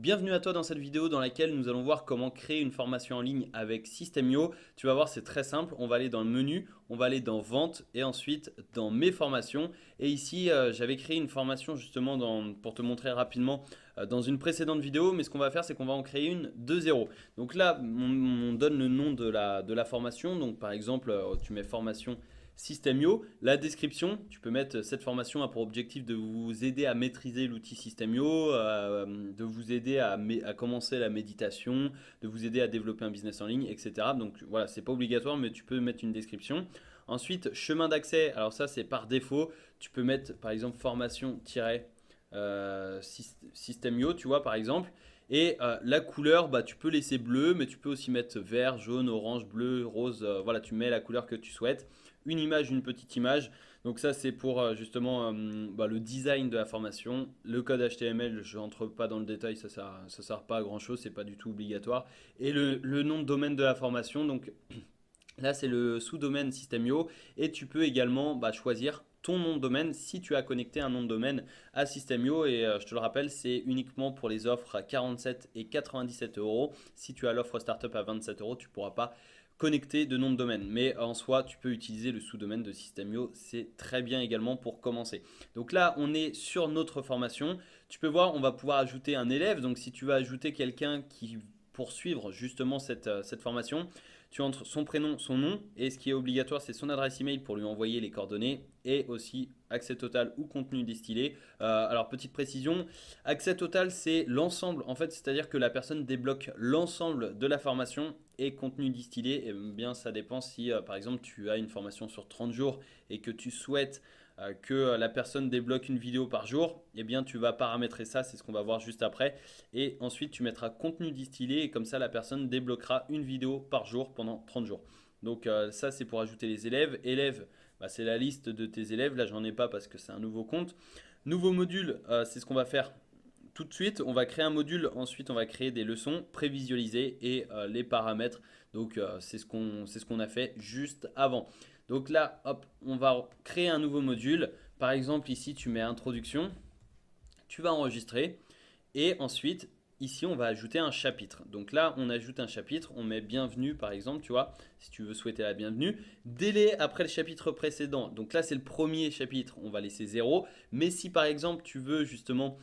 Bienvenue à toi dans cette vidéo dans laquelle nous allons voir comment créer une formation en ligne avec System.io. Tu vas voir, c'est très simple. On va aller dans le menu, on va aller dans Vente et ensuite dans Mes formations. Et ici, j'avais créé une formation justement pour te montrer rapidement dans une précédente vidéo. Mais ce qu'on va faire, c'est qu'on va en créer une de zéro. Donc là, on donne le nom de la formation. Donc par exemple, tu mets formation System.io. La description, tu peux mettre cette formation a pour objectif de vous aider à maîtriser l'outil System.io, de vous aider à commencer la méditation, de vous aider à développer un business en ligne, etc. Donc voilà, c'est pas obligatoire, mais tu peux mettre une description. Ensuite, chemin d'accès, alors ça c'est par défaut. Tu peux mettre par exemple formation-System.io, tu vois par exemple. Et la couleur, bah, tu peux laisser bleu, mais tu peux aussi mettre vert, jaune, orange, bleu, rose. Voilà, tu mets la couleur que tu souhaites. Une image, une petite image. Donc ça, c'est pour justement le design de la formation. Le code HTML, je n'entre pas dans le détail, ça sert pas à grand-chose, c'est pas du tout obligatoire. Et le nom de domaine de la formation, donc là, c'est le sous-domaine System.io et tu peux également choisir ton nom de domaine si tu as connecté un nom de domaine à System.io et je te le rappelle, c'est uniquement pour les offres à 47 et 97 euros. Si tu as l'offre startup à 27 euros, tu ne pourras pas connecter de nom de domaine. Mais en soi, tu peux utiliser le sous-domaine de System.io, c'est très bien également pour commencer. Donc là, on est sur notre formation. Tu peux voir, on va pouvoir ajouter un élève. Donc si tu veux ajouter quelqu'un qui poursuivre justement cette formation, tu entres son prénom, son nom, et ce qui est obligatoire, c'est son adresse email pour lui envoyer les coordonnées, et aussi accès total ou contenu distillé. Alors, petite précision, accès total, c'est l'ensemble, en fait, c'est-à-dire que la personne débloque l'ensemble de la formation, et contenu distillé, eh bien, ça dépend si, par exemple, tu as une formation sur 30 jours et que tu souhaites que la personne débloque une vidéo par jour, eh bien tu vas paramétrer ça, c'est ce qu'on va voir juste après. Et ensuite tu mettras contenu distillé et comme ça la personne débloquera une vidéo par jour pendant 30 jours. Donc ça c'est pour ajouter les élèves. Élèves, c'est la liste de tes élèves. Là j'en ai pas parce que c'est un nouveau compte. Nouveau module, c'est ce qu'on va faire tout de suite. On va créer un module, ensuite on va créer des leçons prévisualisées et les paramètres. Donc c'est ce qu'on a fait juste avant. Donc là, hop, on va créer un nouveau module. Par exemple, ici, tu mets introduction, tu vas enregistrer et ensuite, ici, on va ajouter un chapitre. Donc là, on ajoute un chapitre, on met bienvenue par exemple, tu vois, si tu veux souhaiter la bienvenue. Délai après le chapitre précédent. Donc là, c'est le premier chapitre, on va laisser 0. Mais si par exemple, tu veux justement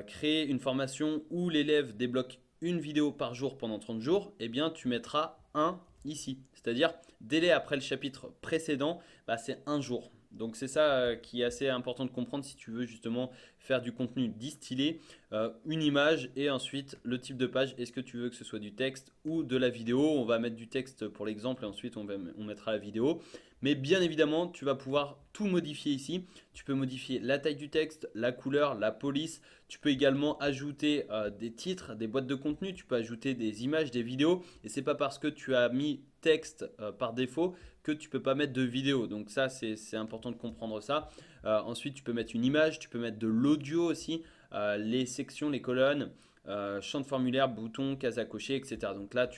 créer une formation où l'élève débloque une vidéo par jour pendant 30 jours, eh bien, tu mettras 1 ici. C'est-à-dire, délai après le chapitre précédent, c'est 1 jour. Donc c'est ça qui est assez important de comprendre si tu veux justement faire du contenu distillé, une image et ensuite le type de page. Est-ce que tu veux que ce soit du texte ou de la vidéo? On va mettre du texte pour l'exemple et ensuite on mettra la vidéo. Mais bien évidemment, tu vas pouvoir tout modifier ici. Tu peux modifier la taille du texte, la couleur, la police. Tu peux également ajouter des titres, des boîtes de contenu. Tu peux ajouter des images, des vidéos. Et c'est pas parce que tu as mis texte par défaut que tu peux pas mettre de vidéo. Donc ça, c'est important de comprendre ça. Ensuite, tu peux mettre une image, tu peux mettre de l'audio aussi, les sections, les colonnes, champ de formulaire, boutons, cases à cocher, etc. Donc là,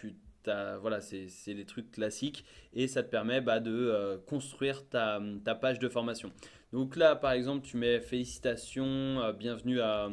voilà, c'est les trucs classiques et ça te permet de construire ta page de formation. Donc là, par exemple, tu mets félicitations, bienvenue à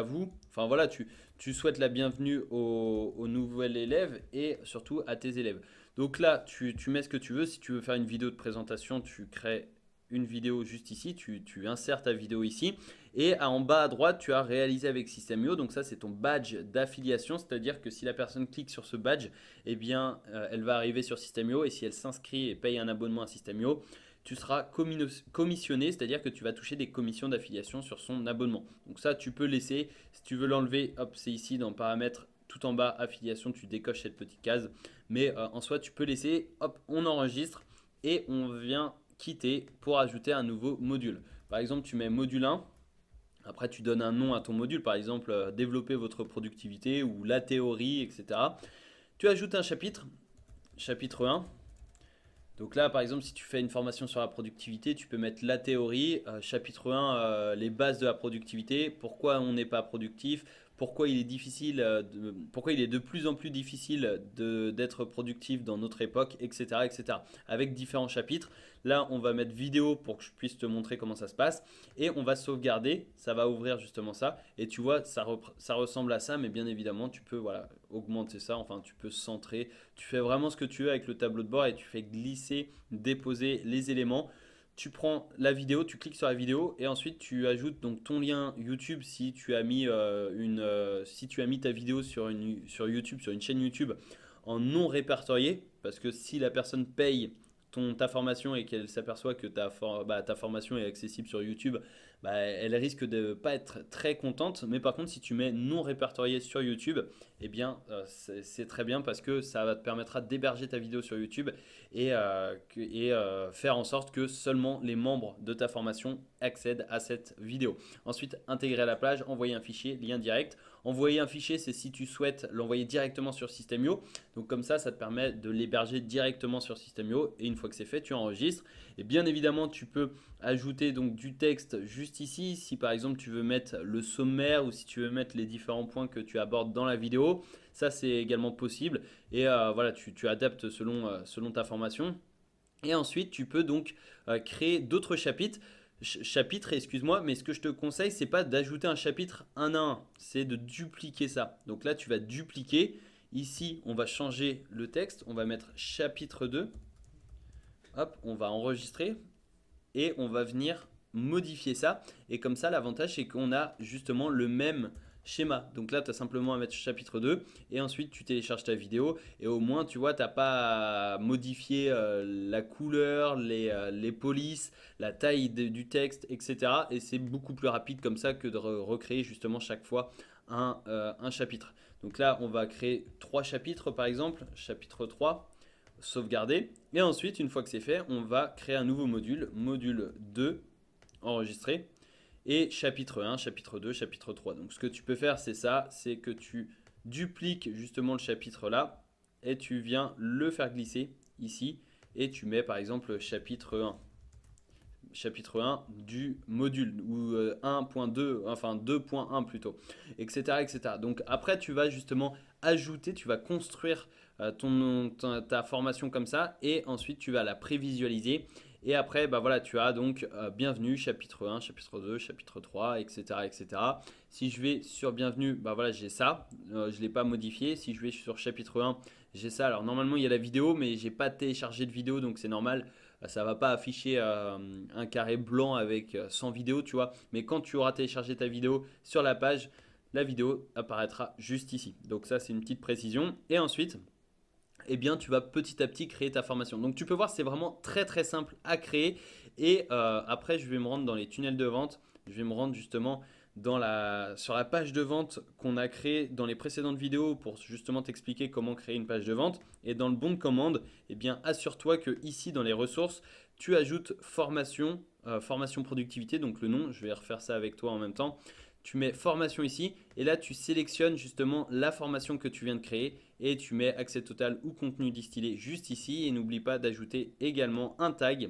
vous. Enfin voilà, tu souhaites la bienvenue au nouvel élève et surtout à tes élèves. Donc là, tu mets ce que tu veux. Si tu veux faire une vidéo de présentation, tu crées une vidéo juste ici, tu insères ta vidéo ici. Et en bas à droite, tu as réalisé avec System.io. Donc ça, c'est ton badge d'affiliation. C'est-à-dire que si la personne clique sur ce badge, eh bien, elle va arriver sur System.io. Et si elle s'inscrit et paye un abonnement à System.io, tu seras commissionné, c'est-à-dire que tu vas toucher des commissions d'affiliation sur son abonnement. Donc ça, tu peux laisser. Si tu veux l'enlever, hop, c'est ici dans paramètres, tout en bas, affiliation, tu décoches cette petite case. Mais en soi, tu peux laisser, hop, on enregistre et on vient quitter pour ajouter un nouveau module. Par exemple, tu mets module 1. Après, tu donnes un nom à ton module, par exemple, développer votre productivité ou la théorie, etc. Tu ajoutes un chapitre, chapitre 1. Donc là, par exemple, si tu fais une formation sur la productivité, tu peux mettre la théorie, chapitre 1, les bases de la productivité, pourquoi on n'est pas productif, pourquoi il est difficile, pourquoi il est de plus en plus difficile d'être productif dans notre époque, etc., etc. Avec différents chapitres. Là, on va mettre vidéo pour que je puisse te montrer comment ça se passe. Et on va sauvegarder, ça va ouvrir justement ça. Et tu vois, ça ressemble à ça, mais bien évidemment, tu peux voilà, augmenter ça, enfin tu peux centrer. Tu fais vraiment ce que tu veux avec le tableau de bord et tu fais glisser, déposer les éléments. Tu prends la vidéo, tu cliques sur la vidéo et ensuite tu ajoutes donc ton lien YouTube si tu as mis, si tu as mis ta vidéo sur YouTube, sur une chaîne YouTube en non répertorié. Parce que si la personne paye ta formation et qu'elle s'aperçoit que ta formation est accessible sur YouTube, bah, elle risque de ne pas être très contente. Mais par contre, si tu mets non répertorié sur YouTube, eh bien, c'est très bien parce que ça va te permettra d'héberger ta vidéo sur YouTube et faire en sorte que seulement les membres de ta formation accèdent à cette vidéo. Ensuite, intégrer à la page, envoyer un fichier, lien direct. Envoyer un fichier, c'est si tu souhaites l'envoyer directement sur System.io. Donc comme ça te permet de l'héberger directement sur System.io et une fois que c'est fait, tu enregistres. Et bien évidemment, tu peux ajouter donc du texte juste ici. Si par exemple tu veux mettre le sommaire ou si tu veux mettre les différents points que tu abordes dans la vidéo, ça c'est également possible. Et voilà, tu adaptes selon ta formation. Et ensuite, tu peux donc créer d'autres chapitres, excuse-moi, mais ce que je te conseille, c'est pas d'ajouter un chapitre un à un, c'est de dupliquer ça. Donc là, tu vas dupliquer. Ici, on va changer le texte, on va mettre chapitre 2. Hop, on va enregistrer et on va venir modifier ça. Et comme ça, l'avantage, c'est qu'on a justement le même schéma. Donc là, tu as simplement à mettre chapitre 2 et ensuite tu télécharges ta vidéo et au moins, tu vois, tu n'as pas à modifier la couleur, les polices, la taille du texte, etc. Et c'est beaucoup plus rapide comme ça que de recréer justement chaque fois un chapitre. Donc là, on va créer 3 chapitres par exemple. Chapitre 3, sauvegarder. Et ensuite, une fois que c'est fait, on va créer un nouveau module 2, enregistrer. Et chapitre 1, chapitre 2, chapitre 3. Donc ce que tu peux faire, c'est ça, c'est que tu dupliques justement le chapitre là et tu viens le faire glisser ici et tu mets par exemple chapitre 1. Chapitre 1 du module ou 1.2, enfin 2.1 plutôt, etc., etc. Donc après, tu vas justement ajouter, tu vas construire ta formation comme ça et ensuite tu vas la prévisualiser. Et après, bah voilà, tu as donc bienvenue, chapitre 1, chapitre 2, chapitre 3, etc., etc. Si je vais sur bienvenue, bah voilà, j'ai ça. Je ne l'ai pas modifié. Si je vais sur chapitre 1, j'ai ça. Alors normalement, il y a la vidéo, mais j'ai pas téléchargé de vidéo, donc c'est normal. Ça va pas afficher un carré blanc avec 100 vidéos, tu vois. Mais quand tu auras téléchargé ta vidéo sur la page, la vidéo apparaîtra juste ici. Donc ça, c'est une petite précision. Et ensuite, eh bien, tu vas petit à petit créer ta formation. Donc tu peux voir, c'est vraiment très très simple à créer. Et après, je vais me rendre dans les tunnels de vente. Je vais me rendre justement sur la page de vente qu'on a créée dans les précédentes vidéos pour justement t'expliquer comment créer une page de vente. Et dans le bon de commande, eh bien, assure-toi que ici dans les ressources, tu ajoutes formation, formation productivité, donc le nom. Je vais refaire ça avec toi en même temps. Tu mets formation ici et là tu sélectionnes justement la formation que tu viens de créer et tu mets accès total ou contenu distillé juste ici et n'oublie pas d'ajouter également un tag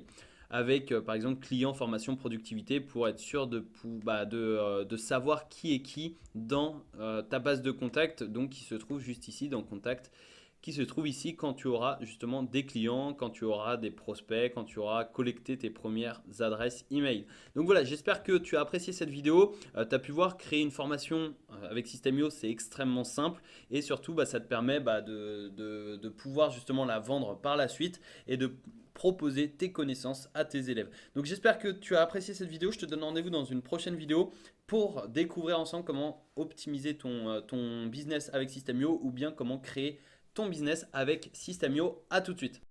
avec par exemple client formation productivité pour être sûr de savoir qui est qui dans ta base de contact, donc qui se trouve juste ici dans contact, qui se trouve ici quand tu auras justement des clients, quand tu auras des prospects, quand tu auras collecté tes premières adresses email. Donc voilà, j'espère que tu as apprécié cette vidéo. Tu as pu voir créer une formation avec System.io, c'est extrêmement simple et surtout ça te permet de pouvoir justement la vendre par la suite et de proposer tes connaissances à tes élèves. Donc j'espère que tu as apprécié cette vidéo. Je te donne rendez-vous dans une prochaine vidéo pour découvrir ensemble comment optimiser ton business avec System.io ou bien comment créer ton business avec System.io. À tout de suite.